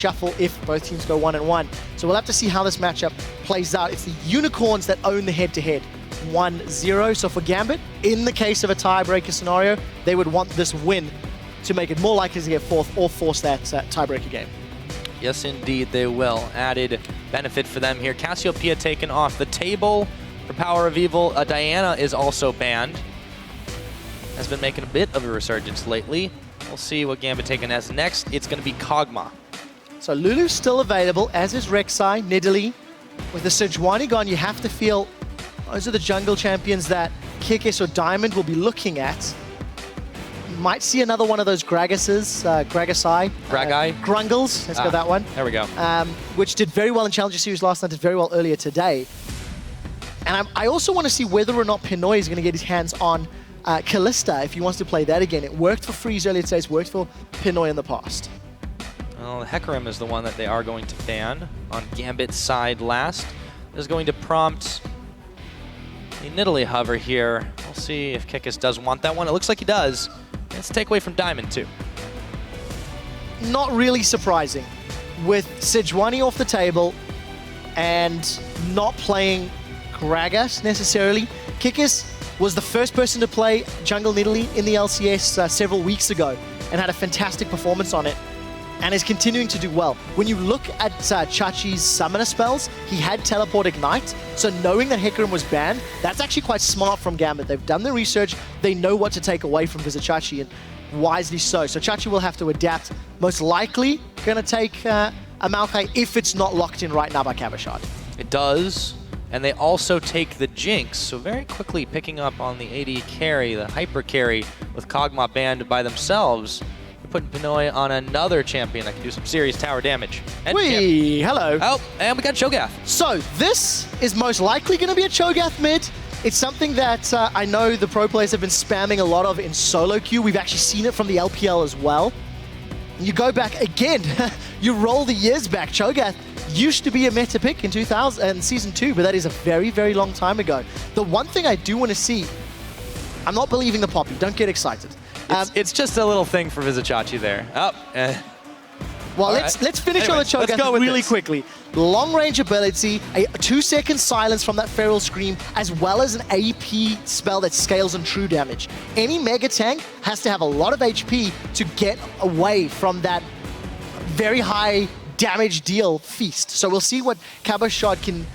shuffle if both teams go 1-1. So we'll have to see how this matchup plays out. It's the Unicorns that own the head-to-head. 1-0. So for Gambit, in the case of a tiebreaker scenario, they would want this win to make it more likely to get fourth or force that tiebreaker game. Yes, indeed, they will. Added benefit for them here. Cassiopeia taken off the table for PowerOfEvil. Diana is also banned. Has been making a bit of a resurgence lately. We'll see what Gambit taken as next. It's going to be Kog'Maw. So Lulu's still available, as is Rek'Sai, Nidalee. With the Sejuani gone, you have to feel those are the jungle champions that Kikis or Diamond will be looking at. You might see another one of those Gragas's, Gragasai. Grungles, let's go that one. There we go. Which did very well in Challenger Series last night, did very well earlier today. And I also want to see whether or not Pinoy is going to get his hands on Kalista if he wants to play that again. It worked for Freeze earlier today, it's worked for Pinoy in the past. Well, Hecarim is the one that they are going to ban on Gambit's side last. This is going to prompt the Nidalee hover here. We'll see if Kikis does want that one. It looks like he does. It's a takeaway from Diamond, too. Not really surprising. With Sejuani off the table and not playing Gragas necessarily, Kikis was the first person to play Jungle Nidalee in the LCS several weeks ago and had a fantastic performance on it and is continuing to do well. When you look at Chachi's summoner spells, he had Teleport Ignite, so knowing that Hecarim was banned, that's actually quite smart from Gambit. They've done the research, they know what to take away from Vizicsacsi, and wisely so. So Chachi will have to adapt. Most likely gonna take a Maokai if it's not locked in right now by Cabochard. It does, and they also take the Jinx, so very quickly picking up on the AD carry, the hyper carry, with Kog'Maw banned by themselves. Putting Pinoy on another champion that can do some serious tower damage. Hello. Oh, and we got Cho'Gath. So this is most likely going to be a Cho'Gath mid. It's something that I know the pro players have been spamming a lot of in solo queue. We've actually seen it from the LPL as well. You go back again, you roll the years back. Cho'Gath used to be a meta pick in 2000 and Season 2, but that is a very, very long time ago. The one thing I do want to see, I'm not believing the Poppy, don't get excited. It's just a little thing for Vizicsacsi there. Well, let's finish on the Cho'Gath really quickly. Long range ability, a 2-second silence from that Feral Scream, as well as an AP spell that scales on true damage. Any mega tank has to have a lot of HP to get away from that very high damage deal feast. So we'll see what Cabochard can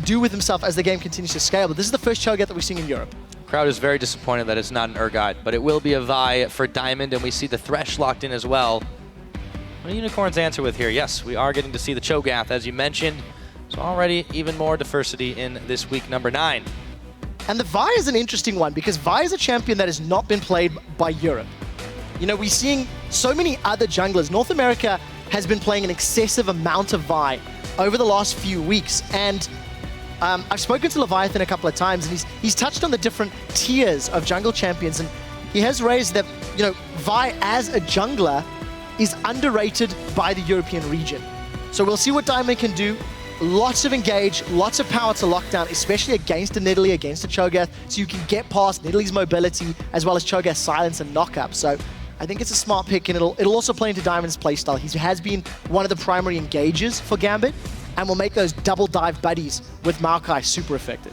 do with himself as the game continues to scale. But this is the first Cho'Gath that we're seeing in Europe. Crowd is very disappointed that it's not an Urgot, but it will be a Vi for Diamond, and we see the Thresh locked in as well. What do Unicorns answer with here? Yes, we are getting to see the Cho'Gath, as you mentioned. So already even more diversity in this week number 9. And the Vi is an interesting one, because Vi is a champion that has not been played by Europe. You know, we're seeing so many other junglers. North America has been playing an excessive amount of Vi over the last few weeks, and I've spoken to Leviathan a couple of times, and he's touched on the different tiers of jungle champions, and he has raised that, you know, Vi as a jungler is underrated by the European region. So we'll see what Diamond can do. Lots of engage, lots of power to lock down, especially against a Nidalee, against a Cho'Gath, so you can get past Nidalee's mobility as well as Cho'Gath's silence and knockup. So I think it's a smart pick, and it'll also play into Diamond's playstyle. He has been one of the primary engagers for Gambit, and will make those double dive buddies with Maokai super effective.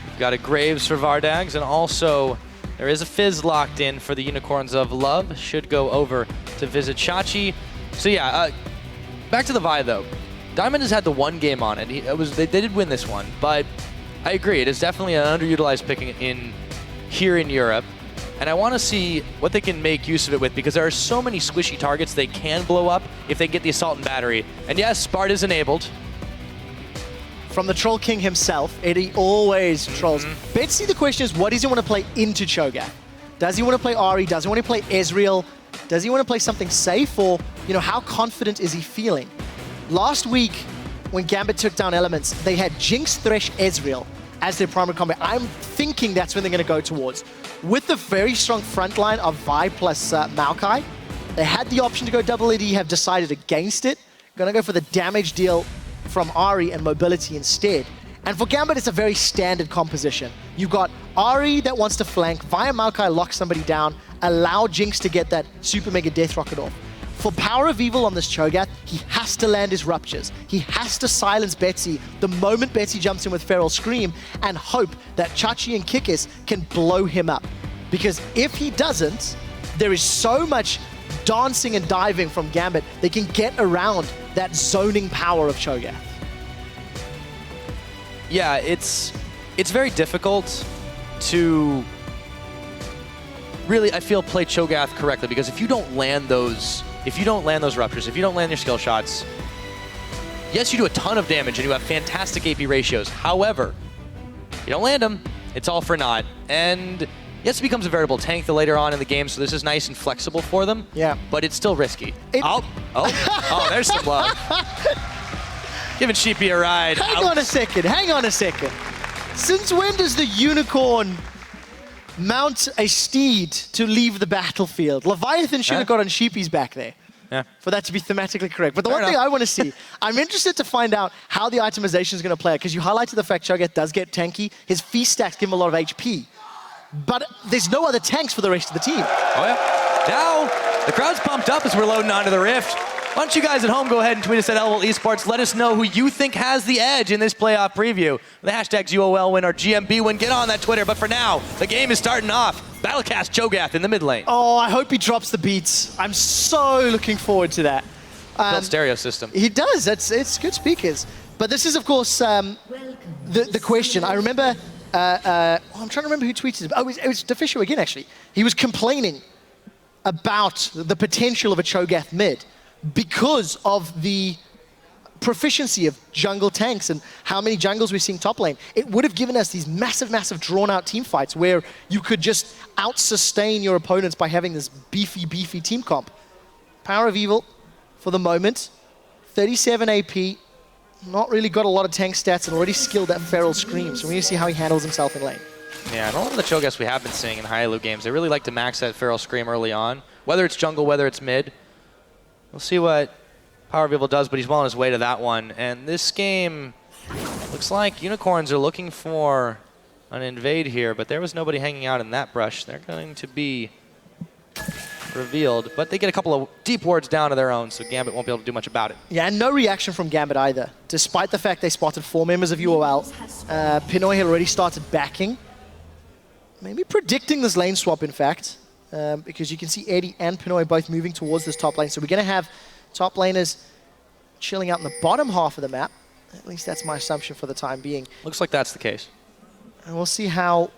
We've got a Graves for Vardags, and also there is a Fizz locked in for the Unicorns of Love. Should go over to Vizicsacsi. So yeah, back to the Vi though. Diamond has had the one game on it. They did win this one, but I agree, it is definitely an underutilized pick here in Europe. And I want to see what they can make use of it with, because there are so many squishy targets they can blow up if they get the Assault and Battery. And yes, Spart is enabled. From the Troll King himself, Eddie always trolls. Betsy, the question is, what does he want to play into Cho'Gath? Does he want to play Ahri? Does he want to play Ezreal? Does he want to play something safe? Or, you know, how confident is he feeling? Last week, when Gambit took down Elements, they had Jinx, Thresh, Ezreal as their primary combat. I'm thinking that's when they're going to go towards. With the very strong front line of Vi plus Maokai, they had the option to go double AD, have decided against it. Gonna go for the damage deal from Ahri and mobility instead. And for Gambit, it's a very standard composition. You've got Ahri that wants to flank, via Maokai lock somebody down, allow Jinx to get that super mega death rocket off. For PowerOfEvil on this Cho'Gath, he has to land his ruptures. He has to silence Betsy the moment Betsy jumps in with Feral Scream and hope that Chachi and Kikis can blow him up. Because if he doesn't, there is so much dancing and diving from Gambit, they can get around that zoning power of Cho'Gath. Yeah, it's very difficult to really, I feel, play Cho'Gath correctly, because if you don't land those ruptures, if you don't land your skill shots, yes, you do a ton of damage and you have fantastic AP ratios. However, you don't land them, it's all for naught. And yes, it becomes a variable tank later on in the game, so this is nice and flexible for them. Yeah. But it's still risky. Oh, there's some love. Giving Sheepy a ride. Hang on a second. Since when does the unicorn mount a steed to leave the battlefield? Leviathan should have got on Sheepy's back there. Yeah. For that to be thematically correct. But the Fair one thing enough. I want to see, I'm interested to find out how the itemization is going to play out, because you highlighted the fact Cho'Gath does get tanky. His feast stacks give him a lot of HP. But there's no other tanks for the rest of the team. Oh yeah. Now, the crowd's pumped up as we're loading onto the Rift. Why don't you guys at home go ahead and tweet us at LOL Esports. Let us know who you think has the edge in this playoff preview. The hashtags UOL win or GMB win. Get on that Twitter. But for now, the game is starting off. Battlecast Cho'Gath in the mid lane. Oh, I hope he drops the beats. I'm so looking forward to that. Built stereo system. He does. It's good speakers. But this is, of course, the question. I remember, I'm trying to remember who tweeted it. Oh, it was Defisho again, actually. He was complaining about the potential of a Cho'Gath mid because of the proficiency of jungle tanks and how many jungles we're seeing top lane. It would have given us these massive drawn-out team fights where you could just out-sustain your opponents by having this beefy team comp. PowerOfEvil, for the moment, 37 AP, not really got a lot of tank stats and already skilled that Feral Scream, so we need to see how he handles himself in lane. Yeah, and a lot of the Cho'Gaths we have been seeing in Hylissang games, they really like to max that Feral Scream early on, whether it's jungle, whether it's mid. We'll see what PowerOfEvil does, but he's well on his way to that one. And this game looks like Unicorns are looking for an invade here, but there was nobody hanging out in that brush. They're going to be revealed, but they get a couple of deep wards down to their own, so Gambit won't be able to do much about it. Yeah, and no reaction from Gambit either, despite the fact they spotted 4 members of UOL. Pinoy had already started backing. Maybe predicting this lane swap, in fact, because you can see Eddie and Pinoy both moving towards this top lane. So we're going to have top laners chilling out in the bottom half of the map. At least that's my assumption for the time being. Looks like that's the case. And we'll see how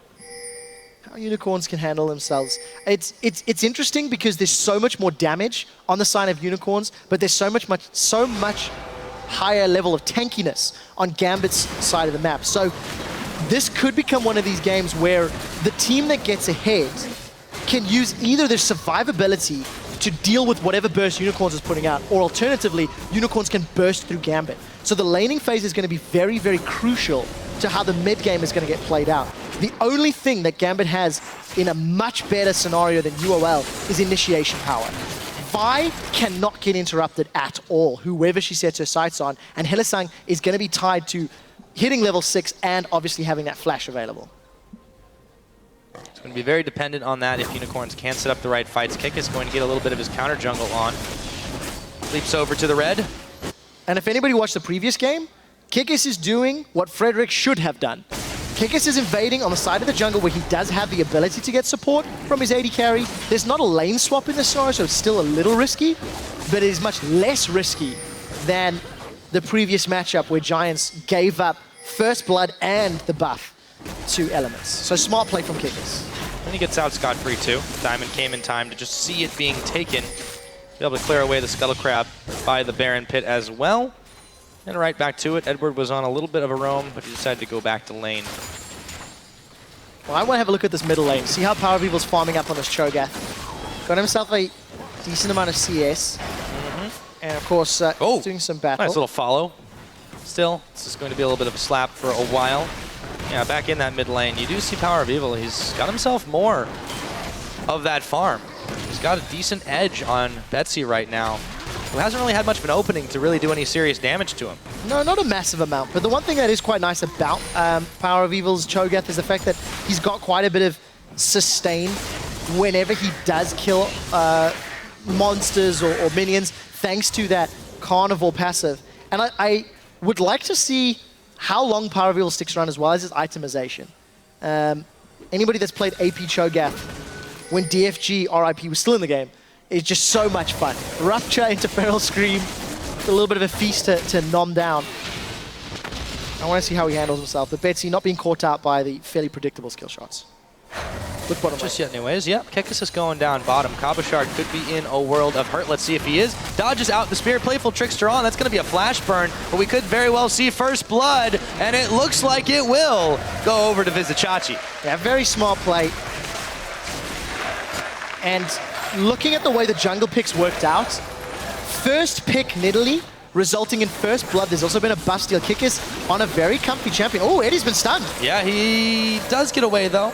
Unicorns can handle themselves. It's interesting because there's so much more damage on the side of Unicorns, but there's so much higher level of tankiness on Gambit's side of the map. So this could become one of these games where the team that gets ahead can use either their survivability to deal with whatever burst Unicorns is putting out, or alternatively, Unicorns can burst through Gambit. So the laning phase is going to be very crucial to how the mid game is going to get played out. The only thing that Gambit has in a much better scenario than UOL is initiation power. Vi cannot get interrupted at all, whoever she sets her sights on, and Hylissang is going to be tied to hitting level 6 and obviously having that flash available. It's going to be very dependent on that if Unicorns can set up the right fights. Kikis is going to get a little bit of his counter jungle on. Leaps over to the red. And if anybody watched the previous game, Kikis is doing what Frederick should have done. Kikis is invading on the side of the jungle where he does have the ability to get support from his AD carry. There's not a lane swap in this scenario, so it's still a little risky, but it is much less risky than the previous matchup where Giants gave up first blood and the buff to elements. So smart play from Kikis. And he gets out scot-free too. Diamond came in time to just see it being taken. Be able to clear away the Scuttle Crab by the Baron Pit as well. And right back to it. Edward was on a little bit of a roam, but he decided to go back to lane. Well, I want to have a look at this middle lane. See how PowerOfEvil's farming up on this Cho'Gath. Got himself a decent amount of CS. And of course, doing some battle. Nice little follow. Still, this is going to be a little bit of a slap for a while. Yeah, back in that mid lane, you do see PowerOfEvil. He's got himself more of that farm. He's got a decent edge on Betsy right now, who hasn't really had much of an opening to really do any serious damage to him. No, not a massive amount, but the one thing that is quite nice about PowerOfEvil's Cho'Gath is the fact that he's got quite a bit of sustain whenever he does kill monsters or minions thanks to that carnivore passive. And I would like to see how long PowerOfEvil sticks around as well as his itemization. Anybody that's played AP Cho'Gath when DFG RIP was still in the game is just so much fun. Rupture into Feral Scream, a little bit of a feast to nom down. I want to see how he handles himself, but Betsy not being caught out by the fairly predictable skill shots. With bottom Just lane. yet anyways, yep. Kikis is going down bottom. Cabochard could be in a world of hurt. Let's see if he is. Dodges out the spear. Playful Trickster on. That's going to be a flash burn, but we could very well see first blood, and it looks like it will go over to Vizicsacsi. Yeah, very smart play. And looking at the way the jungle picks worked out, first pick Nidalee, resulting in first blood. There's also been a buff steal. Kikis on a very comfy champion. Oh, Eddie's been stunned. Yeah, he does get away though.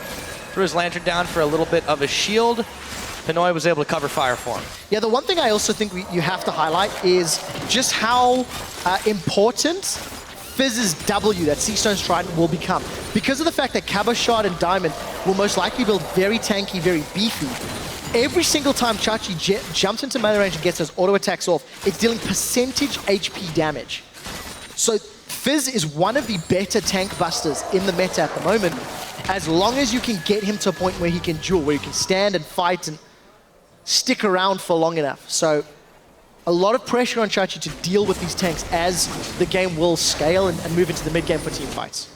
Threw his lantern down for a little bit of a shield. Pinoy was able to cover fire for him. Yeah, the one thing I also think you have to highlight is just how important Fizz's W, that Sea Stone's Trident, will become. Because of the fact that Cabochard and Diamond will most likely build very tanky, very beefy. Every single time Chachi jumps into melee range and gets those auto attacks off, it's dealing percentage HP damage. So Fizz is one of the better tank busters in the meta at the moment, as long as you can get him to a point where he can duel, where he can stand and fight and stick around for long enough. So a lot of pressure on Chachi to deal with these tanks as the game will scale and move into the mid game for team fights.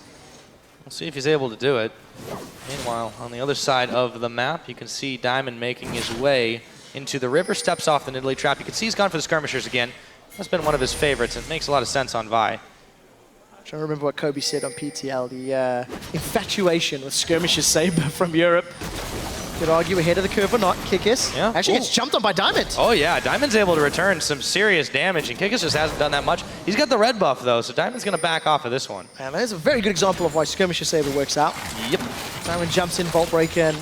We'll see if he's able to do it. Meanwhile, on the other side of the map, you can see Diamond making his way into the river, steps off the Nidalee trap. You can see he's gone for the skirmishers again. That's been one of his favorites, and it makes a lot of sense on Vi. I'm trying to remember what Kobe said on PTL, the infatuation with skirmishes saber from Europe. Could argue ahead of the curve or not. Kikis actually gets jumped on by Diamond. Oh yeah, Diamond's able to return some serious damage, and Kikis just hasn't done that much. He's got the red buff though, so Diamond's gonna back off of this one. And there's a very good example of why skirmishes saber works out. Yep. Diamond jumps in, Vault Breaker, and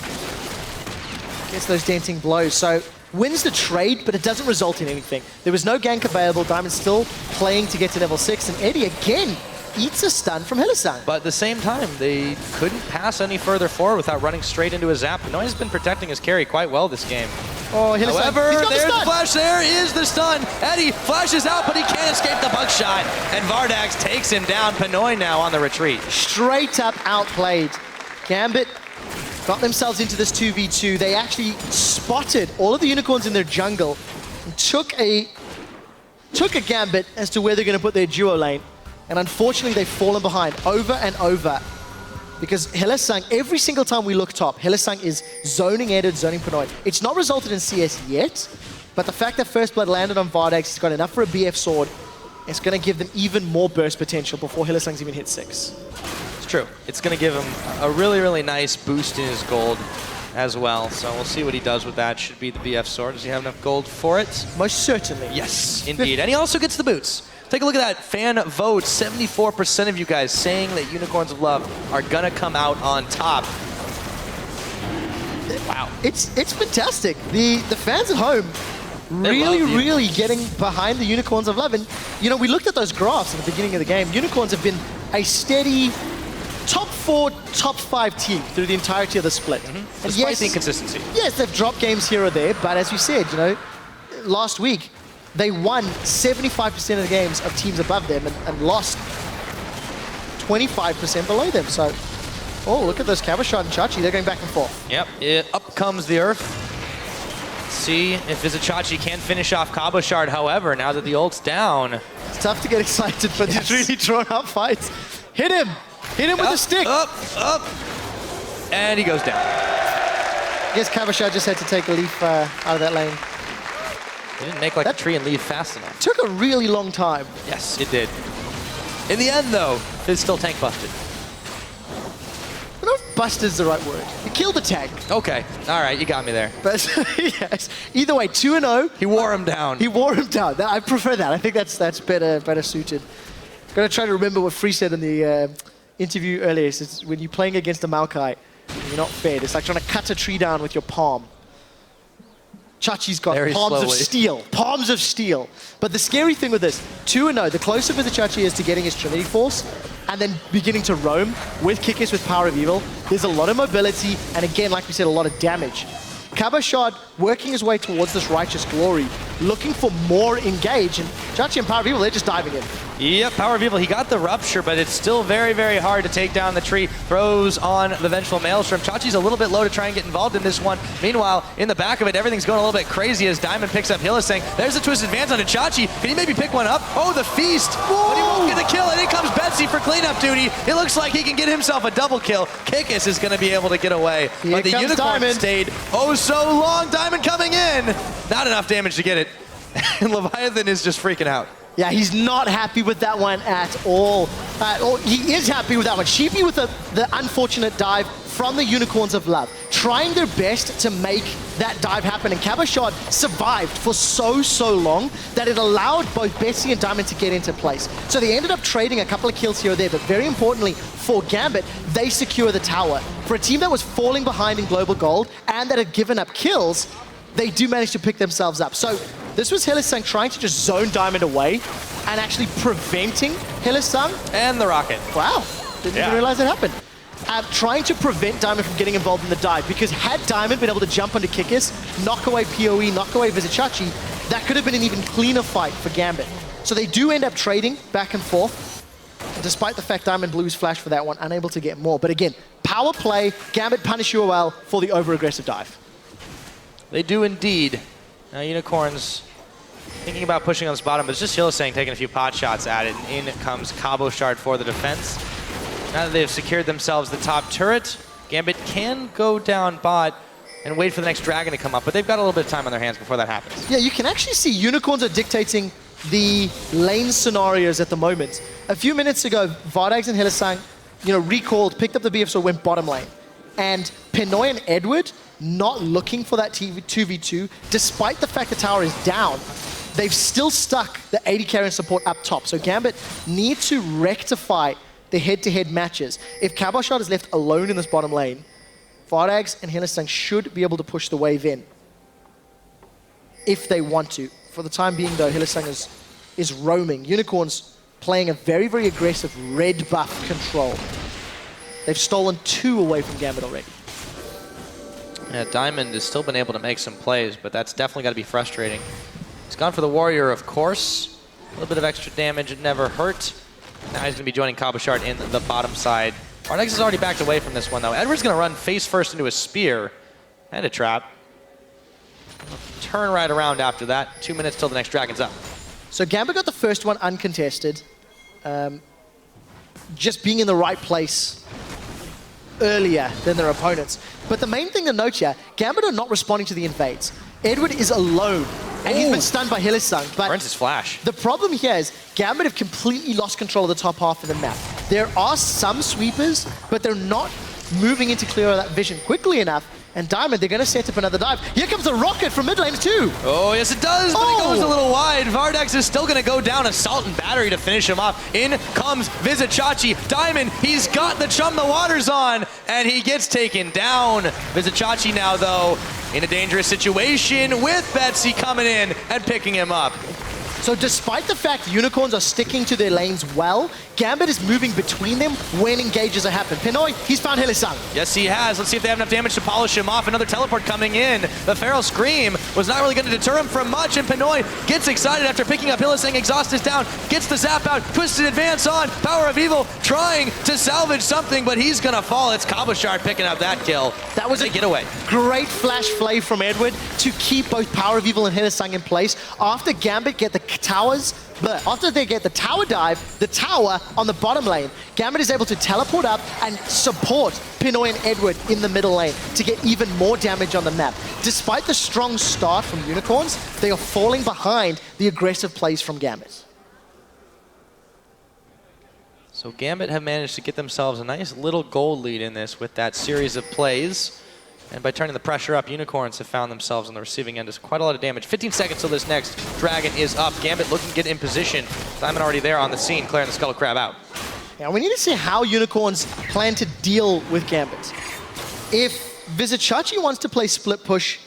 gets those denting blows. So wins the trade, but it doesn't result in anything. There was no gank available. Diamond's still playing to get to level 6, and Eddie again eats a stun from Hylissang. But at the same time, they couldn't pass any further forward without running straight into his zap. Pinoy's been protecting his carry quite well this game. Oh, Hylissang. However, He's got there's the the flash. There is the stun. Eddie flashes out, but he can't escape the buckshot. And Vardags takes him down. Pinoy now on the retreat. Straight up outplayed. Gambit got themselves into this 2v2. They actually spotted all of the unicorns in their jungle and took a Gambit as to where they're going to put their duo lane. And unfortunately, they've fallen behind over and over. Because Hylissang, every single time we look top, Hylissang is zoning Edit, zoning Pinoy. It's not resulted in CS yet, but the fact that First Blood landed on Vardags, he's got enough for a BF sword, it's going to give them even more burst potential before Hylissang's even hit 6. It's true. It's going to give him a really, really nice boost in his gold as well. So we'll see what he does with that. Should be the BF sword. Does he have enough gold for it? Most certainly. Yes, indeed. And he also gets the boots. Take a look at that fan vote. 74% of you guys saying that Unicorns of Love are gonna come out on top. Wow. It's fantastic. The fans at home really getting behind the Unicorns of Love. And, you know, we looked at those graphs at the beginning of the game. Unicorns have been a steady top 4, top 5 team through the entirety of the split. Mm-hmm. Despite the inconsistency. Yes, they've dropped games here or there, but as we said, you know, last week, they won 75% of the games of teams above them and lost 25% below them. So, oh, look at those Cabochard and Chachi. They're going back and forth. Yep, up comes the Earth. Let's see if Vizicsacsi can finish off Cabochard. However, now that the ult's down. It's tough to get excited for these really drawn-out fights. Hit him! Hit him with a stick! Up! And he goes down. I guess Cabochard just had to take a leaf out of that lane. He didn't make like a tree and leave fast enough. Took a really long time. Yes, it did. In the end, though, Fizz still tank busted. I don't know if busted is the right word. He killed the tank. Okay, all right, you got me there. But yes, either way, 2-0. He wore him down. He wore him down. I prefer that. I think that's better suited. Gotta try to remember what Free said in the interview earlier. It's when you're playing against a Maokai, you're not fed. It's like trying to cut a tree down with your palm. Chachi's got palms of steel. But the scary thing with this, 2-0, the closer Vizicsacsi is to getting his Trinity Force and then beginning to roam with Kikis with PowerOfEvil, there's a lot of mobility and again, like we said, a lot of damage. Cabochard working his way towards this Righteous Glory, looking for more engage, and Chachi and PowerOfEvil, they're just diving in. Yep, PowerOfEvil, he got the Rupture, but it's still very, very hard to take down the tree. Throws on the Vengeful Maelstrom. Chachi's a little bit low to try and get involved in this one. Meanwhile, in the back of it, everything's going a little bit crazy as Diamond picks up Hylissang. There's a Twisted Advance onto Chachi. Can he maybe pick one up? Oh, the Feast! Whoa. But he won't get the kill, and in comes Betsy for cleanup duty. It looks like he can get himself a double kill. Kikis is going to be able to get away. Here but the Unicorn Diamond. stayed oh so long. Diamond coming in. Not enough damage to get it. And Leviathan is just freaking out. Yeah, he's not happy with that one at all. He is happy with that one. Sheepy with the unfortunate dive from the Unicorns of Love, trying their best to make that dive happen. And Cabochard survived for so long that it allowed both Betsy and Diamond to get into place. So they ended up trading a couple of kills here or there, but very importantly for Gambit, they secure the tower. For a team that was falling behind in Global Gold and that had given up kills, they do manage to pick themselves up. So this was Hylissang trying to just zone Diamond away and actually preventing Hylissang. And the rocket. Wow, didn't even realize it happened. Trying to prevent Diamond from getting involved in the dive, because had Diamond been able to jump onto Kikis, knock away PoE, knock away Vizicsacsi, that could have been an even cleaner fight for Gambit. So they do end up trading back and forth, despite the fact Diamond blew his flash for that one, unable to get more. But again, power play, Gambit punish UOL for the over-aggressive dive. They do indeed. Now Unicorns thinking about pushing on this bottom, but it's just Hylissang taking a few pot shots at it, and in comes Cabochard for the defense. Now that they've secured themselves the top turret, Gambit can go down bot and wait for the next dragon to come up, but they've got a little bit of time on their hands before that happens. Yeah, you can actually see Unicorns are dictating the lane scenarios at the moment. A few minutes ago, Vardags and Hylissang, recalled, picked up the BF, so went bottom lane. And Pinoy and Edward not looking for that 2v2, despite the fact the tower is down. They've still stuck the AD carry and support up top. So Gambit need to rectify the head-to-head matches. If Cabochard is left alone in this bottom lane, Vardags and Hylissang should be able to push the wave in if they want to. For the time being, though, Hylissang is roaming. Unicorns playing a very, very aggressive red buff control. They've stolen 2 away from Gambit already. Yeah, Diamond has still been able to make some plays, but that's definitely got to be frustrating. He's gone for the Warrior, of course. A little bit of extra damage, it never hurt. Now he's going to be joining Cabochard in the bottom side. Vardags has already backed away from this one, though. Edward's going to run face first into a spear and a trap. Turn right around after that. 2 minutes till the next dragon's up. So Gambit got the first one uncontested. Just being in the right place earlier than their opponents. But the main thing to note here, Gambit are not responding to the invades. Edward is alone, and he's been stunned by Hylissang. But burns his flash. The problem here is Gambit have completely lost control of the top half of the map. There are some sweepers, but they're not moving into clear that vision quickly enough. And Diamond, they're going to set up another dive. Here comes a rocket from mid lane too. Oh, yes it does, but it goes a little wide. Vardags is still going to go down. Assault and battery to finish him off. In comes Vizicsacsi. Diamond, he's got the Chum the Waters on, and he gets taken down. Vizicsacsi now, though, in a dangerous situation with Betsy coming in and picking him up. So despite the fact Unicorns are sticking to their lanes well, Gambit is moving between them when engages are happening. Pinoy, he's found Hylissang. Yes, he has. Let's see if they have enough damage to polish him off. Another teleport coming in. The Feral Scream was not really going to deter him from much, and Pinoy gets excited after picking up Hylissang. Exhaust is down, gets the zap out, Twisted Advance on. PowerOfEvil trying to salvage something, but he's going to fall. It's Cabochard picking up that kill. That was a getaway. Great flash play from Edward to keep both PowerOfEvil and Hylissang in place. After Gambit get the towers, but after they get the tower dive, the tower on the bottom lane, Gambit is able to teleport up and support Pinoy and Edward in the middle lane to get even more damage on the map. Despite the strong start from Unicorns, they are falling behind the aggressive plays from Gambit. So Gambit have managed to get themselves a nice little gold lead in this with that series of plays. And by turning the pressure up, Unicorns have found themselves on the receiving end. It's quite a lot of damage. 15 seconds till this next dragon is up. Gambit looking to get in position. Diamond already there on the scene, clearing the Skull Crab out. Yeah, we need to see how Unicorns plan to deal with Gambit. If Vizicsacsi wants to play split push,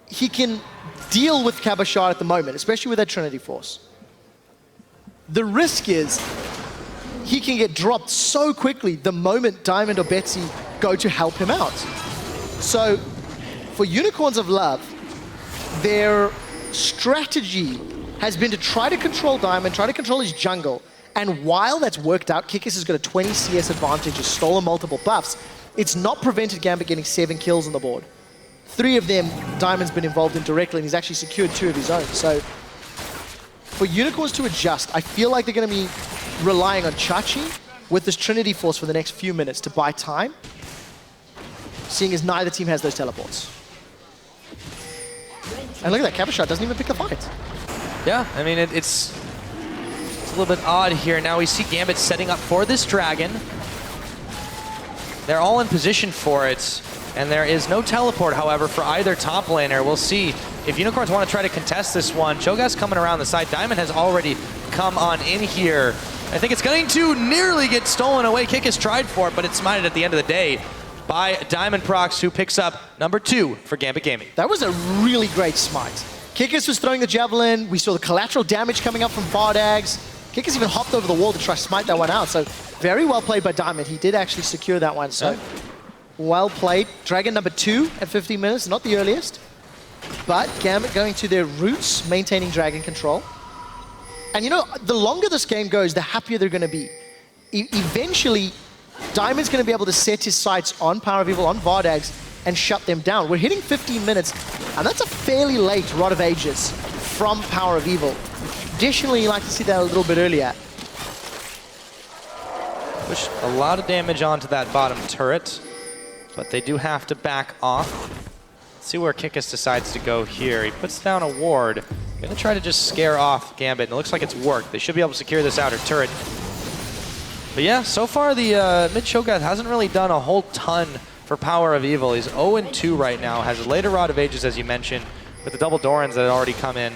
he can deal with Cabochard at the moment, especially with that Trinity Force. The risk is he can get dropped so quickly the moment Diamond or Betsy go to help him out. So for Unicorns of Love, their strategy has been to try to control Diamond, try to control his jungle, and while that's worked out, Kikis has got a 20 CS advantage, has stolen multiple buffs, it's not prevented Gambit getting 7 kills on the board. 3 of them, Diamond's been involved in directly, and he's actually secured 2 of his own. So for Unicorns to adjust, I feel like they're going to be relying on Chachi with this Trinity Force for the next few minutes to buy time, seeing as neither team has those teleports. And look at that, Cabochard doesn't even pick the fight. Yeah, I mean, it's a little bit odd here. Now we see Gambit setting up for this dragon. They're all in position for it, and there is no teleport, however, for either top laner. We'll see if Unicorns want to try to contest this one. Cho'Gath's coming around the side. Diamond has already come on in here. I think it's going to nearly get stolen away. Kikis tried for it, but it's smited at the end of the day by Diamondprox, who picks up number 2 for Gambit Gaming. That was a really great smite. Kikis was throwing the javelin. We saw the collateral damage coming up from Vardags. Kikis even hopped over the wall to try to smite that one out. So very well played by Diamond. He did actually secure that one. So well played. Dragon number 2 at 15 minutes, not the earliest. But Gambit going to their roots, maintaining dragon control. And you know, the longer this game goes, the happier they're going to be. Eventually, Diamond's going to be able to set his sights on PowerOfEvil, on Vardags, and shut them down. We're hitting 15 minutes, and that's a fairly late Rod of Ages from PowerOfEvil. Traditionally, you like to see that a little bit earlier. Push a lot of damage onto that bottom turret, but they do have to back off. Let's see where Kikis decides to go here. He puts down a ward. Gonna try to just scare off Gambit, and it looks like it's worked. They should be able to secure this outer turret. But yeah, so far the mid Cho'Gath hasn't really done a whole ton for PowerOfEvil. He's 0-2 right now, has a later Rod of Ages, as you mentioned, with the double Dorans that had already come in.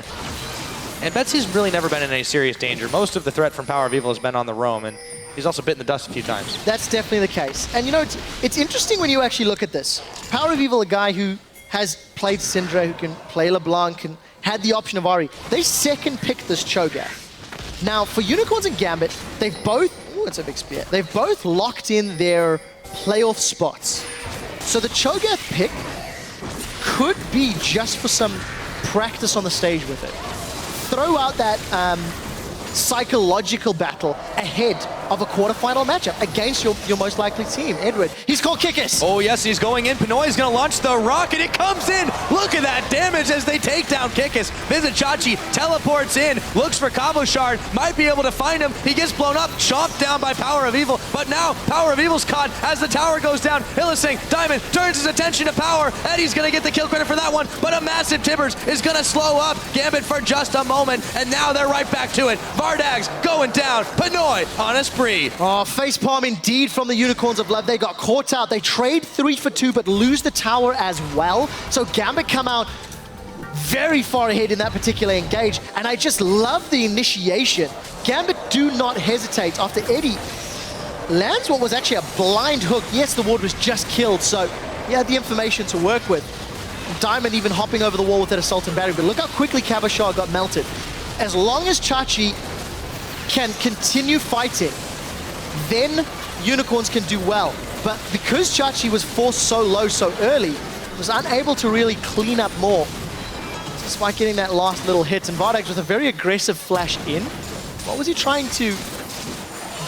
And Betsy's really never been in any serious danger. Most of the threat from PowerOfEvil has been on the roam, and he's also bitten the dust a few times. That's definitely the case. And you know, it's interesting when you actually look at this. PowerOfEvil, a guy who has played Syndra, who can play LeBlanc, and had the option of Ahri. They second-picked this Cho'Gath. Now, for Unicorns and Gambit, they've both... Ooh, it's a big spear. They've both locked in their playoff spots. So the Cho'Gath pick could be just for some practice on the stage with it. Throw out that psychological battle ahead of a quarterfinal matchup against your most likely team. Edward, he's called Kikis. Oh yes, he's going in. Pinoy's gonna launch the rocket. It comes in. Look at that damage as they take down Kikis. Vizicsacsi teleports in, looks for Cabochard, might be able to find him. He gets blown up, chopped down by PowerOfEvil, but now PowerOfEvil's caught as the tower goes down. Hylissang, Diamond turns his attention to Power. Eddie's gonna get the kill credit for that one, but a massive Tibbers is gonna slow up Gambit for just a moment, and now they're right back to it. Vardags going down, Pinoy on a spree. Oh, facepalm indeed from the Unicorns of Love. They got caught out. They trade 3 for 2, but lose the tower as well. So Gambit come out very far ahead in that particular engage, and I just love the initiation. Gambit do not hesitate after Eddie lands what was actually a blind hook. Yes, the ward was just killed, so he had the information to work with. Diamond even hopping over the wall with that assault and battery, but look how quickly Cabochard got melted. As long as Chachi can continue fighting, then Unicorns can do well. But because Chachi was forced so low so early, was unable to really clean up more, despite getting that last little hit. And Vardags with a very aggressive flash in. What was he trying to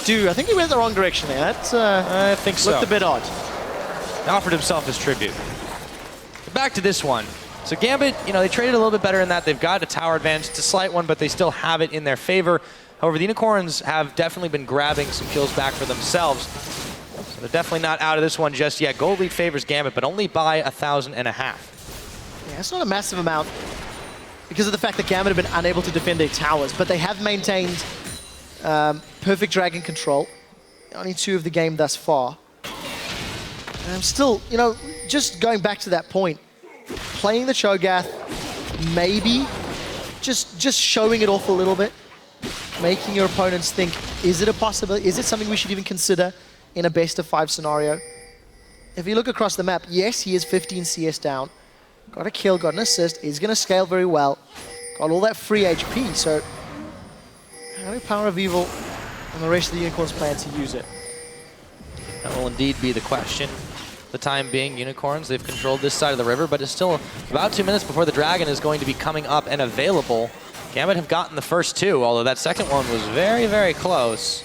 do? I think he went the wrong direction there. That I think so. Looked a bit odd. He offered himself as tribute. Back to this one. So Gambit, you know, they traded a little bit better in that. They've got a tower advantage. It's a slight one, but they still have it in their favor. However, the Unicorns have definitely been grabbing some kills back for themselves. So they're definitely not out of this one just yet. Gold lead favors Gambit, but only by 1,500. Yeah, it's not a massive amount because of the fact that Gambit have been unable to defend their towers, but they have maintained perfect dragon control. Only 2 of the game thus far. And I'm still, you know, just going back to that point, playing the Cho'Gath, maybe just showing it off a little bit, making your opponents think, is it a possibility? Is it something we should even consider in a best-of-5 scenario? If you look across the map, yes, he is 15 CS down. Got a kill, got an assist, is going to scale very well. Got all that free HP, so how do PowerOfEvil and the rest of the Unicorns plan to use it? That will indeed be the question. the time being. Unicorns, they've controlled this side of the river, but it's still about 2 minutes before the Dragon is going to be coming up and available. Gambit have gotten the first two, although that second one was very, very close.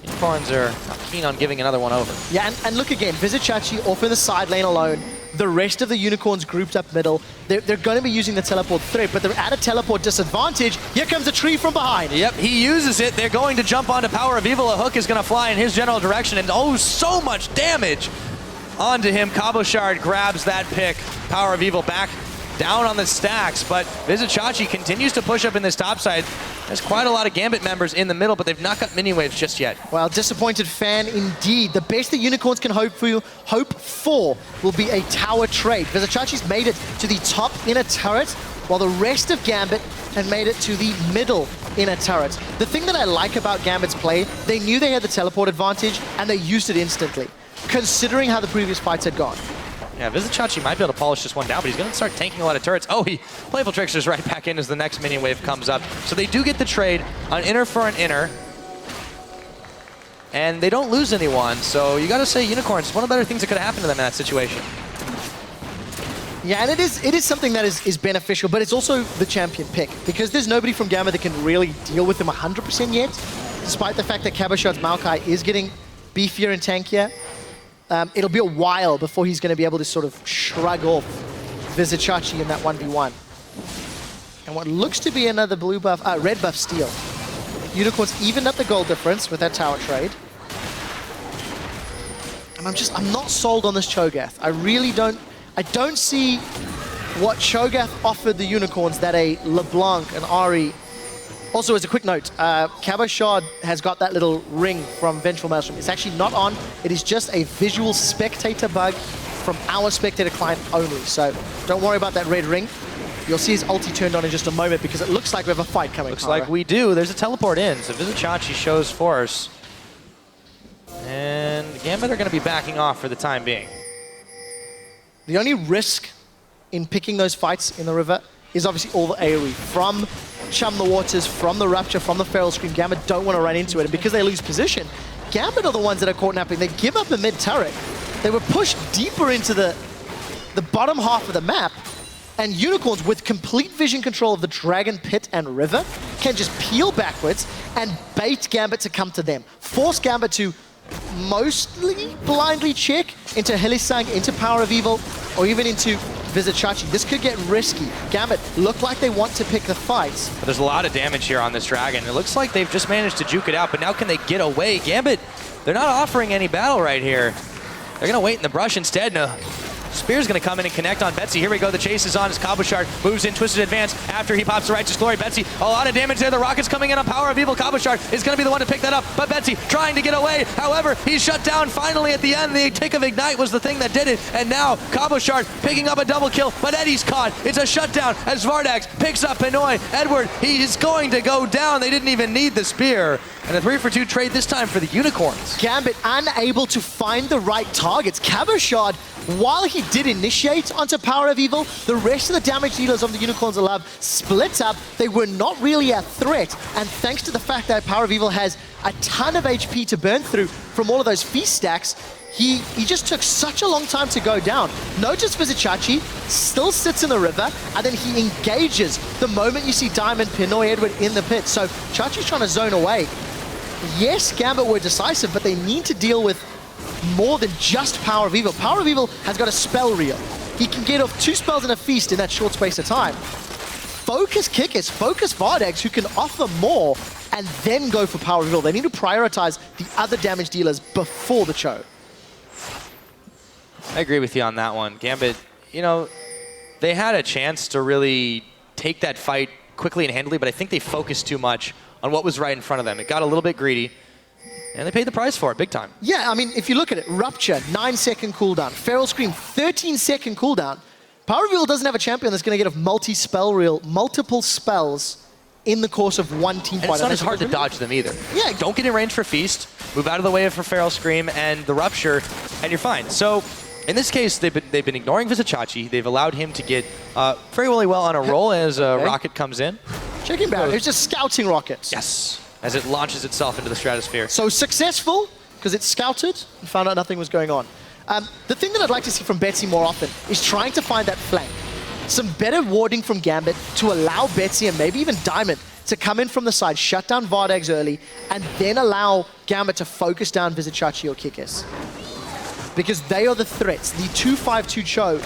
Unicorns are not keen on giving another one over. Yeah, and look again, Vizicsacsi off in the side lane alone. The rest of the Unicorns grouped up middle. They're going to be using the teleport threat, but they're at a teleport disadvantage. Here comes a tree from behind. Yep, he uses it. They're going to jump onto PowerOfEvil. A hook is going to fly in his general direction, and oh, so much damage onto him. Cabochard grabs that pick. PowerOfEvil back down on the stacks, but Vizicsacsi continues to push up in this top side. There's quite a lot of Gambit members in the middle, but they've not got mini waves just yet. Well, disappointed fan indeed. The best the Unicorns can hope for will be a tower trade. Vizicsacsi's made it to the top inner turret, while the rest of Gambit have made it to the middle inner turret. The thing that I like about Gambit's play, they knew they had the teleport advantage, and they used it instantly, considering how the previous fights had gone. Yeah, Vizicsacsi might be able to polish this one down, but he's going to start tanking a lot of turrets. Oh, he Playful Trickster's right back in as the next minion wave comes up. So they do get the trade on inner for an inner. And they don't lose anyone, so you got to say Unicorns is one of the better things that could happen to them in that situation. Yeah, and it is something that is beneficial, but it's also the champion pick, because there's nobody from Gambit that can really deal with him 100% yet, despite the fact that Cabochard's Maokai is getting beefier and tankier. It'll be a while before he's going to be able to sort of shrug off Vizicsacsi in that 1v1. And what looks to be another red buff steal. Unicorns evened up the gold difference with that tower trade. And I'm not sold on this Cho'Gath. I don't see what Cho'Gath offered the Unicorns that a LeBlanc and Ahri. Also, as a quick note, Cabochard has got that little ring from Vengeful Maelstrom. It's actually not on. It is just a visual spectator bug from our spectator client only. So don't worry about that red ring. You'll see his ulti turned on in just a moment because it looks like we have a fight coming. Looks like we do. There's a teleport in, so Vizicsacsi shows force. And Gambit are going to be backing off for the time being. The only risk in picking those fights in the river is obviously all the AoE. From Chum the Waters, from the Rupture, from the Feral Scream, Gambit don't want to run into it. And because they lose position, Gambit are the ones that are caught napping. They give up a mid-turret. They were pushed deeper into the bottom half of the map. And Unicorns, with complete vision control of the Dragon Pit and River, can just peel backwards and bait Gambit to come to them. Force Gambit to mostly blindly check into Hylissang, into PowerOfEvil, or even into Vizicsacsi. This could get risky. Gambit look like they want to pick the fights. But there's a lot of damage here on this Dragon. It looks like they've just managed to juke it out, but now can they get away? Gambit, they're not offering any battle right here. They're going to wait in the brush instead. No. Spear's going to come in and connect on Betsy. Here we go. The chase is on as Cabochard moves in, Twisted Advance after he pops the Righteous Glory. Betsy, a lot of damage there. The rocket's coming in on PowerOfEvil. Cabochard is going to be the one to pick that up, but Betsy trying to get away. However, he's shut down finally at the end. The tick of Ignite was the thing that did it, and now Cabochard picking up a double kill, but Eddie's caught. It's a shutdown as Vardags picks up Pinoy. Edward, he is going to go down. They didn't even need the spear. And a 3-for-2 trade this time for the Unicorns. Gambit unable to find the right targets. Cabochard, while he did initiate onto PowerOfEvil, the rest of the damage dealers of the Unicorns Alive split up. They were not really a threat. And thanks to the fact that PowerOfEvil has a ton of HP to burn through from all of those feast stacks, he just took such a long time to go down. Notice Vizicsacsi still sits in the river, and then he engages the moment you see Diamond, Pinoy, Edward in the pit. So Chachi's trying to zone away. Yes, Gambit were decisive, but they need to deal with more than just PowerOfEvil. PowerOfEvil has got a spell reel. He can get off 2 spells in a feast in that short space of time. Focus Kikis, focus Vardags, who can offer more, and then go for PowerOfEvil. They need to prioritize the other damage dealers before the Cho. I agree with you on that one. Gambit, you know, they had a chance to really take that fight quickly and handily, but I think they focused too much on what was right in front of them. It got a little bit greedy, and they paid the price for it big time. Yeah, I mean, if you look at it, Rupture, 9-second cooldown. Feral Scream, 13-second cooldown. PowerOfEvil doesn't have a champion that's going to get a multi-spell reel, multiple spells in the course of one team fight. And it's not as hard to dodge them either. Yeah. Don't get in range for Feast, move out of the way for Feral Scream and the Rupture, and you're fine. So in this case, they've been ignoring Vizicsacsi. They've allowed him to get very well on a roll as a rocket comes in. Check him out. It's just scouting rockets. Yes, as it launches itself into the stratosphere. So successful, because it scouted and found out nothing was going on. The thing that I'd like to see from Betsy more often is trying to find that flank. Some better warding from Gambit to allow Betsy and maybe even Diamond to come in from the side, shut down Vardags early, and then allow Gambit to focus down Vizicsacsi or Kikis. Because they are the threats. The 2-5-2 Cho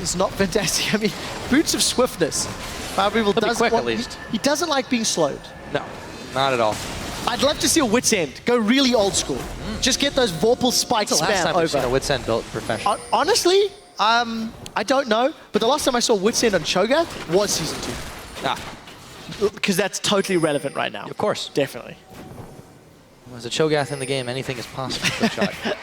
is not fantastic. I mean, boots of swiftness. PowerOfEvil doesn't want, he doesn't like being slowed. No, not at all. I'd love to see a Wit's End. Go really old school. Just get those Vorpal spikes spam over. Last time we've seen a Wit's End built professional. Honestly, I don't know. But the last time I saw Wit's End on Cho'Gath was Season 2. Ah. Because that's totally relevant right now. Of course. Definitely. As a Cho'Gath in the game, anything is possible. QuickShot.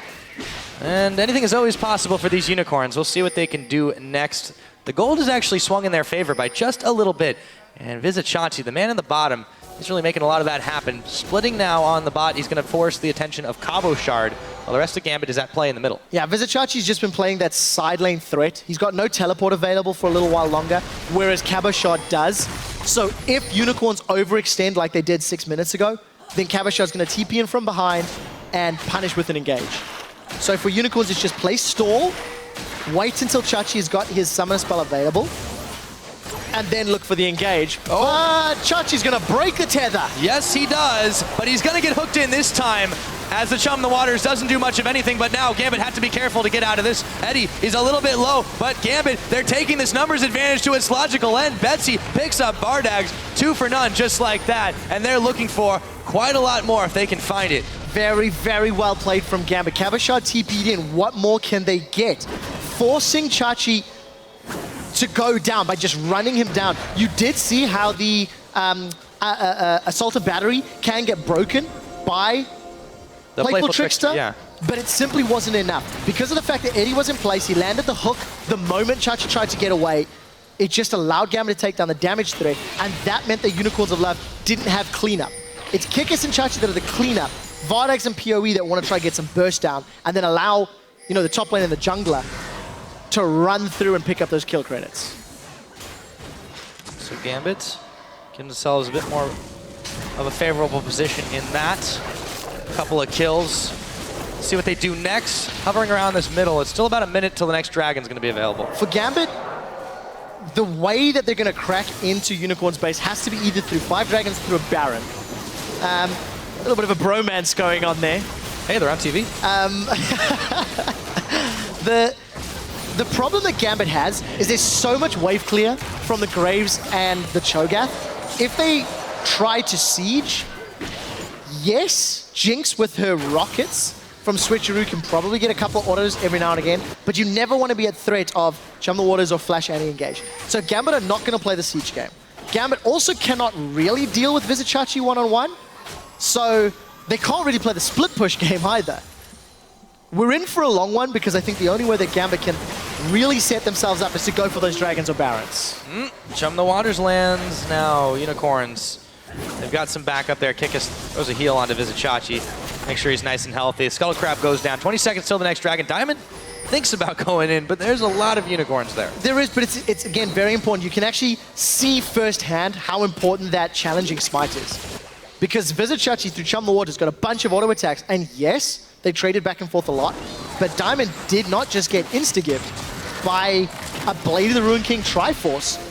And anything is always possible for these unicorns. We'll see what they can do next. The gold is actually swung in their favor by just a little bit. And Vizicsacsi, the man in the bottom, he's really making a lot of that happen. Splitting now on the bot, he's going to force the attention of Cabochard, while the rest of Gambit is at play in the middle. Yeah, Vizicacsi's just been playing that side lane threat. He's got no teleport available for a little while longer, whereas Cabochard does. So if unicorns overextend like they did 6 minutes ago, then Cabochard's going to TP in from behind and punish with an engage. So for unicorns, it's just play stall, wait until Chachi has got his summon spell available, and then look for the engage. Oh. But Chachi's going to break the tether. Yes, he does, but he's going to get hooked in this time, as the Chum the Waters doesn't do much of anything, but now Gambit had to be careful to get out of this. Eddie is a little bit low, but Gambit, they're taking this numbers advantage to its logical end. Betsy picks up Vardags, 2 for none, just like that, and they're looking for quite a lot more if they can find it. Very, very well played from Gambit. Cabochard TP'd in. What more can they get? Forcing Chachi to go down by just running him down. You did see how the Assaulter Battery can get broken by the Playful Trickster, yeah. But it simply wasn't enough. Because of the fact that Eddie was in place, he landed the hook the moment Chachi tried to get away. It just allowed Gambit to take down the damage threat, and that meant that Unicorns of Love didn't have cleanup. It's Kikis and Chachi that are the cleanup. Vardags and PoE that want to try to get some burst down, and then allow, you know, the top lane and the jungler to run through and pick up those kill credits. So Gambit getting themselves a bit more of a favorable position in that. A couple of kills. Let's see what they do next. Hovering around this middle. It's still about a minute till the next dragon's going to be available. For Gambit, the way that they're going to crack into Unicorn's base has to be either through 5 dragons, through a Baron. A little bit of a bromance going on there. Hey, they're on TV. The problem that Gambit has is there's so much wave clear from the Graves and the Cho'Gath. If they try to siege, yes, Jinx with her rockets from Switcheroo can probably get a couple of autos every now and again, but you never want to be at threat of Chum the Waters or Flash anti-engage. So Gambit are not going to play the siege game. Gambit also cannot really deal with Vizicsacsi one-on-one, so they can't really play the split push game either. We're in for a long one because I think the only way that Gambit can really set themselves up is to go for those dragons or barons. Chum the Waters lands now. Unicorns, they've got some backup there. Kikis throws a heal onto Vizicsacsi. Make sure he's nice and healthy. Skull Crab goes down. 20 seconds till the next dragon. Diamond thinks about going in, but there's a lot of unicorns there. There is, but it's again very important. You can actually see firsthand how important that challenging smite is. Because Vizicsacsi through Chum the Waters got a bunch of auto attacks, and yes, they traded back and forth a lot, but Diamond did not just get insta-gived by a Blade of the Ruin King Triforce.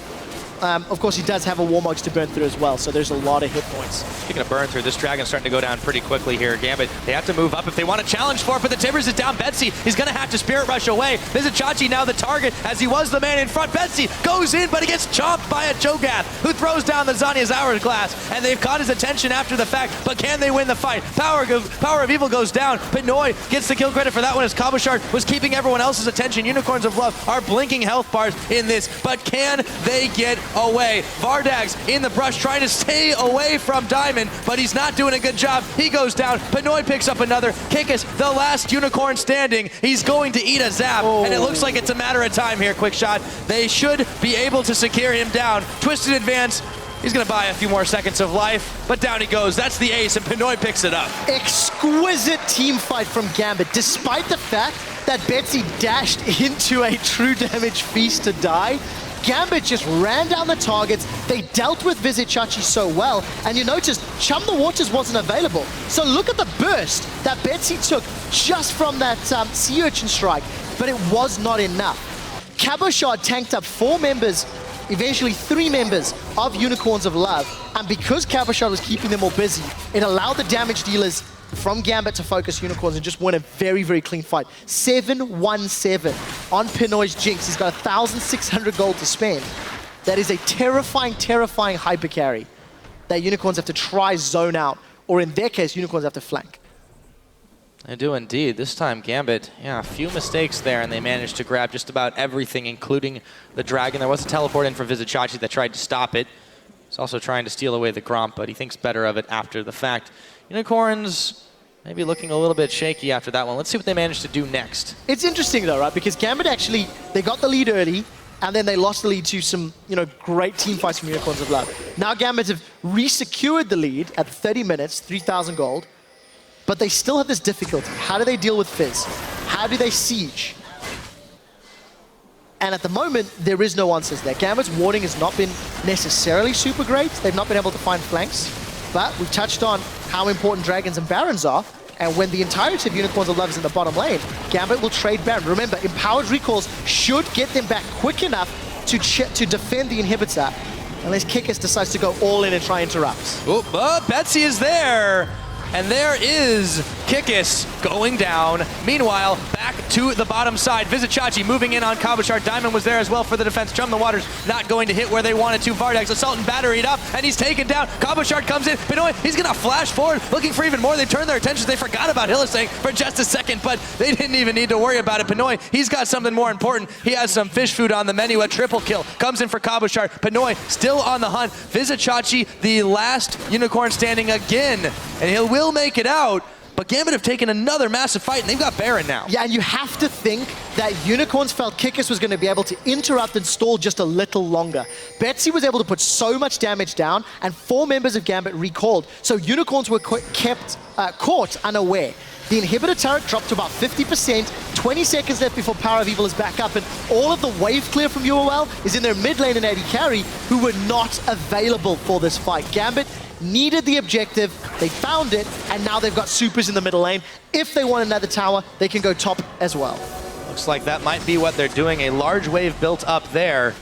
Of course, he does have a Warmogs to burn through as well, so there's a lot of hit points. Speaking of burn through, this dragon's starting to go down pretty quickly here. Gambit, they have to move up if they want to challenge for it, but the Timbers is down. Betsy, he's going to have to Spirit Rush away. Vizicsacsi now the target, as he was the man in front. Betsy goes in, but he gets chomped by a Cho'Gath, who throws down the Zanya's Hourglass, and they've caught his attention after the fact, but can they win the fight? PowerOfEvil goes down, but Noi gets the kill credit for that one as Cabochard was keeping everyone else's attention. Unicorns of Love are blinking health bars in this, but can they get away? Vardags in the brush trying to stay away from Diamond, but he's not doing a good job. He goes down. Pinoy picks up another. Kikis, the last unicorn standing. He's going to eat a zap, and it looks like it's a matter of time here, QuickShot. They should be able to secure him down. Twisted advance. He's going to buy a few more seconds of life, but down he goes. That's the ace, and Pinoy picks it up. Exquisite team fight from Gambit, despite the fact that Betsy dashed into a true damage feast to die. Gambit just ran down the targets. They dealt with Vizicsacsi so well. And you noticed Chum the Waters wasn't available. So look at the burst that Betsy took just from that Sea Urchin strike. But it was not enough. Cabochard tanked up 4 members, eventually 3 members of Unicorns of Love. And because Cabochard was keeping them all busy, it allowed the damage dealers from Gambit to focus Unicorns and just win a very, very clean fight. 7-1-7 on Pinoy's Jinx. He's got 1,600 gold to spend. That is a terrifying, terrifying hyper carry that Unicorns have to try zone out, or in their case, Unicorns have to flank. They do indeed. This time, Gambit, yeah, a few mistakes there, and they managed to grab just about everything, including the Dragon. There was a teleport in for Vizicsacsi that tried to stop it. He's also trying to steal away the Gromp, but he thinks better of it after the fact. Unicorns maybe looking a little bit shaky after that one. Let's see what they managed to do next. It's interesting though, right? Because Gambit actually, they got the lead early, and then they lost the lead to some, great team fights from Unicorns of Love. Now Gambit have re-secured the lead at 30 minutes, 3,000 gold. But they still have this difficulty. How do they deal with Fizz? How do they siege? And at the moment, there is no answers there. Gambit's warding has not been necessarily super great. They've not been able to find flanks. But we touched on how important Dragons and Barons are. And when the entirety of Unicorns of Love is in the bottom lane, Gambit will trade Baron. Remember, empowered recalls should get them back quick enough to defend the inhibitor. Unless Kikis decides to go all in and try interrupts. Oh, Betsy is there. And there is Kikis going down. Meanwhile, back to the bottom side. Vizicsacsi moving in on Cabochard. Diamond was there as well for the defense. Chum the Waters not going to hit where they wanted to. Vardags assault and batteried up, and he's taken down. Cabochard comes in. Pinoy, he's going to flash forward, looking for even more. They turned their attention. They forgot about Hylissang for just a second, but they didn't even need to worry about it. Pinoy, he's got something more important. He has some fish food on the menu. A triple kill comes in for Cabochard. Pinoy still on the hunt. Vizicsacsi, the last Unicorn standing again, and he will make it out. But Gambit have taken another massive fight, and they've got Baron now. Yeah, and you have to think that Unicorns felt Kikis was going to be able to interrupt and stall just a little longer. Betsy was able to put so much damage down, and 4 members of Gambit recalled. So Unicorns were caught unaware. The inhibitor turret dropped to about 50%, 20 seconds left before PowerOfEvil is back up, and all of the wave clear from UOL is in their mid lane and AD carry, who were not available for this fight. Gambit needed the objective, they found it, and now they've got supers in the middle lane. If they want another tower, they can go top as well. Looks like that might be what they're doing. A large wave built up there.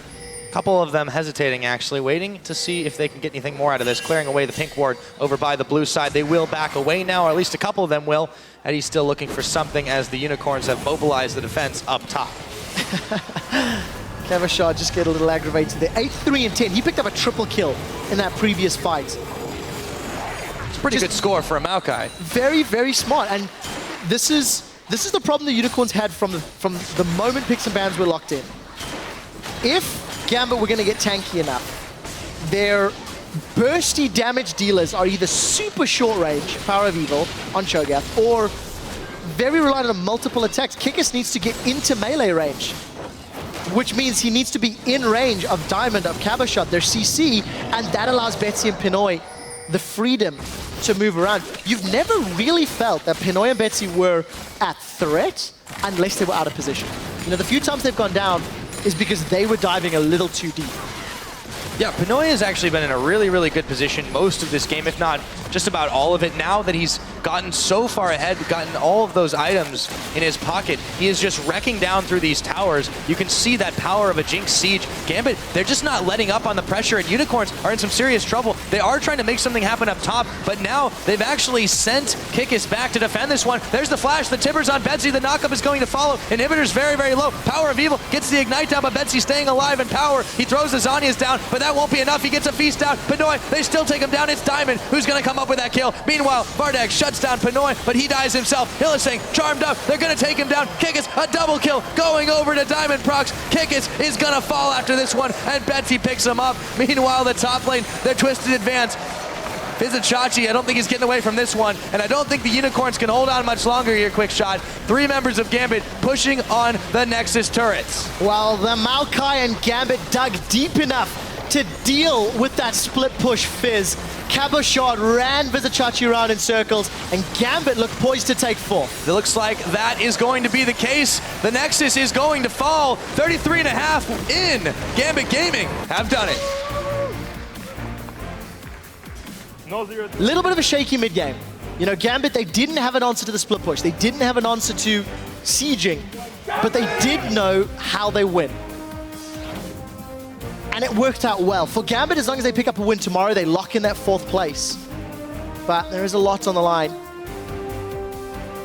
A couple of them hesitating, actually, waiting to see if they can get anything more out of this. Clearing away the pink ward over by the blue side. They will back away now, or at least a couple of them will. And he's still looking for something as the Unicorns have mobilized the defense up top. Cabochard just get a little aggravated there. 8-3 and 10. He picked up a triple kill in that previous fight. Pretty good score for a Maokai. Very, very smart. And this is the problem the Unicorns had from the moment picks and bans were locked in. If Gambit were going to get tanky enough, their bursty damage dealers are either super short range, PowerOfEvil on Cho'Gath, or very reliant on multiple attacks. Kikis needs to get into melee range, which means he needs to be in range of Diamond, of Cabochard, their CC, and that allows Betsy and Pinoy the freedom to move around. You've never really felt that Pinoy and Betsy were at threat unless they were out of position. The few times they've gone down is because they were diving a little too deep. Yeah, Pinoy has actually been in a really, really good position most of this game, if not just about all of it. Now that he's gotten so far ahead, gotten all of those items in his pocket, he is just wrecking down through these towers. You can see that power of a Jinx siege. Gambit, they're just not letting up on the pressure, and Unicorns are in some serious trouble. They are trying to make something happen up top, but now they've actually sent Kikis back to defend this one. There's the flash, the Tibbers on Betsy, the knockup is going to follow. Inhibitor's very, very low. PowerOfEvil gets the ignite down, but Betsy staying alive and power. He throws the Zhonya's down, but that won't be enough. He gets a feast down. Pinoy, they still take him down. It's Diamond who's going to come up with that kill. Meanwhile, Vardags shuts down Pinoy, but he dies himself. Hylissang charmed up. They're going to take him down. Kikis, a double kill going over to Diamondprox. Kikis is going to fall after this one, and Betsy picks him up. Meanwhile, the top lane, their twisted advance. Vizicsacsi, I don't think he's getting away from this one, and I don't think the Unicorns can hold on much longer here, QuickShot. 3 members of Gambit pushing on the Nexus turrets. Well, the Maokai and Gambit dug deep enough to deal with that split push Fizz. Cabochard ran Vizicsacsi around in circles, and Gambit looked poised to take fourth. It looks like that is going to be the case. The Nexus is going to fall. 33.5 in. Gambit Gaming have done it. Little bit of a shaky mid-game. You know, Gambit, they didn't have an answer to the split push. They didn't have an answer to sieging, but they did know how they win. And it worked out well. For Gambit, as long as they pick up a win tomorrow, they lock in that fourth place. But there is a lot on the line.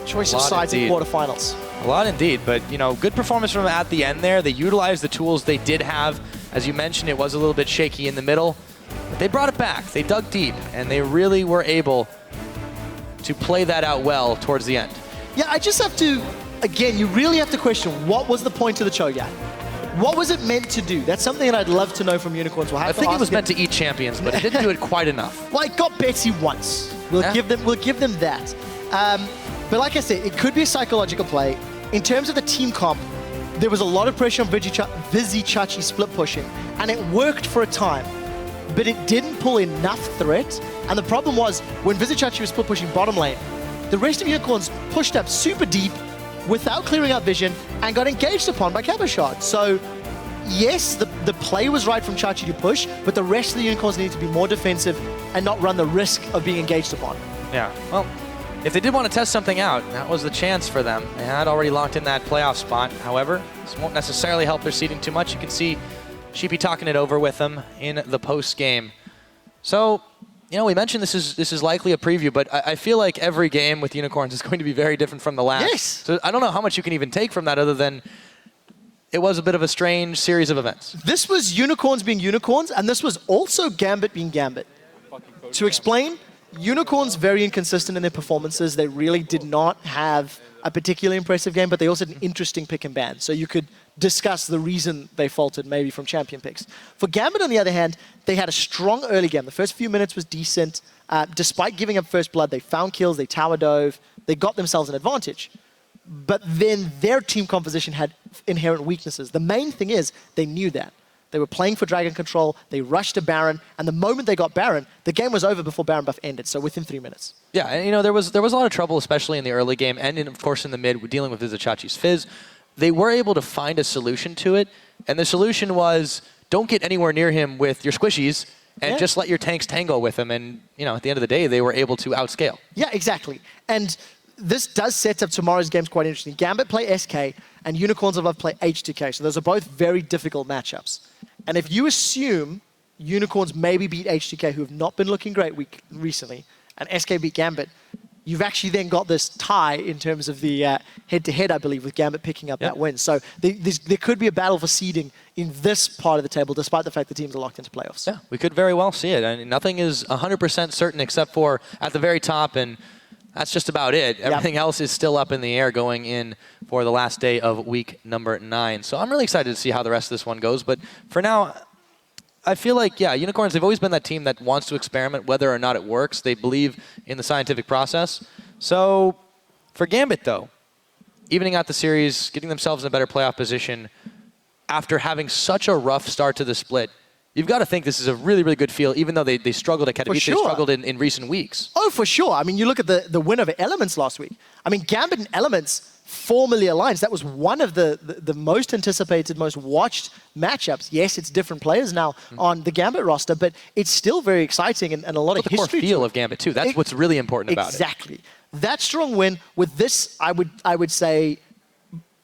Choice of sides in quarterfinals. A lot indeed, but you know, good performance from them at the end there. They utilized the tools they did have. As you mentioned, it was a little bit shaky in the middle, but they brought it back. They dug deep, and they really were able to play that out well towards the end. Yeah, I just have to, again, you really have to question, what was the point of the Cho'Gath? What was it meant to do? That's something that I'd love to know from Unicorns. I think it was meant to eat champions, but it didn't do it quite enough. Well, it got Betsy once. We'll give them that. But like I said, it could be a psychological play. In terms of the team comp, there was a lot of pressure on Vizicsacsi split pushing, and it worked for a time, but it didn't pull enough threat. And the problem was, when Vizicsacsi was split pushing bottom lane, the rest of Unicorns pushed up super deep without clearing up vision and got engaged upon by Cabochard. So yes, the play was right from Chachi to push, but the rest of the Unicorns needed to be more defensive and not run the risk of being engaged upon. Yeah, well, if they did want to test something out, that was the chance for them. They had already locked in that playoff spot. However, this won't necessarily help their seeding too much. You can see Sheepy talking it over with them in the post game. So, you know, we mentioned this is likely a preview, but I feel like every game with Unicorns is going to be very different from the last. Yes. So I don't know how much you can even take from that other than it was a bit of a strange series of events. This was Unicorns being Unicorns, and this was also Gambit being Gambit. To explain, Unicorns very inconsistent in their performances. They really did not have a particularly impressive game, but they also had an interesting pick and ban. So you could discuss the reason they faltered maybe from champion picks. For Gambit, on the other hand, they had a strong early game. The first few minutes was decent. Despite giving up first blood, they found kills, they tower dove, they got themselves an advantage. But then their team composition had inherent weaknesses. The main thing is they knew that. They were playing for Dragon Control, they rushed to Baron, and the moment they got Baron, the game was over before Baron buff ended, so within 3 minutes. Yeah, and you know, there was a lot of trouble, especially in the early game, and of course in the mid, dealing with Vizicacsi's Fizz. They were able to find a solution to it, and the solution was, don't get anywhere near him with your squishies, and just let your tanks tango with him, and you know, at the end of the day, they were able to outscale. Yeah, exactly. And this does set up tomorrow's games quite interesting. Gambit play SK, and Unicorns of Love play H2K, so those are both very difficult matchups. And if you assume Unicorns maybe beat H2K, who have not been looking great recently, and SK beat Gambit, you've actually then got this tie in terms of the head-to-head, I believe, with Gambit picking up that win. So there could be a battle for seeding in this part of the table, despite the fact the teams are locked into playoffs. Yeah, we could very well see it. I mean, nothing is 100% certain except for at the very top, and that's just about it. Everything else is still up in the air going in for the last day of week number 9. So I'm really excited to see how the rest of this one goes. But for now, I feel like, yeah, Unicorns, they've always been that team that wants to experiment whether or not it works. They believe in the scientific process. So for Gambit, though, evening out the series, getting themselves in a better playoff position after having such a rough start to the split, you've got to think this is a really, really good feel, even though they struggled at Katowice, they struggled in recent weeks. Oh, for sure. I mean, you look at the win over Elements last week. I mean, Gambit and Elements, formally aligned. That was one of the most anticipated, most watched matchups. Yes, it's different players now on the Gambit roster, but it's still very exciting and a lot of history. The core feel of Gambit, too. That's what's really important about it. Exactly. That strong win with this, I would say,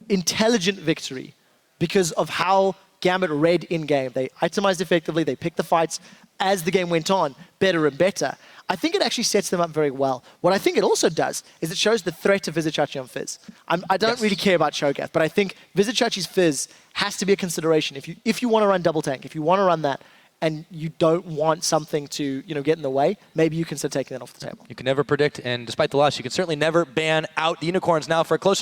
intelligent victory because of how Gambit read in-game. They itemized effectively, they picked the fights as the game went on, better and better. I think it actually sets them up very well. What I think it also does is it shows the threat of Vizicsacsi on Fizz. I don't really care about Cho'Gath, but I think Vizicacsi's Fizz has to be a consideration. If you want to run double tank, if you want to run that, and you don't want something to get in the way, maybe you can start taking that off the table. You can never predict, and despite the loss, you can certainly never ban out the Unicorns now for a close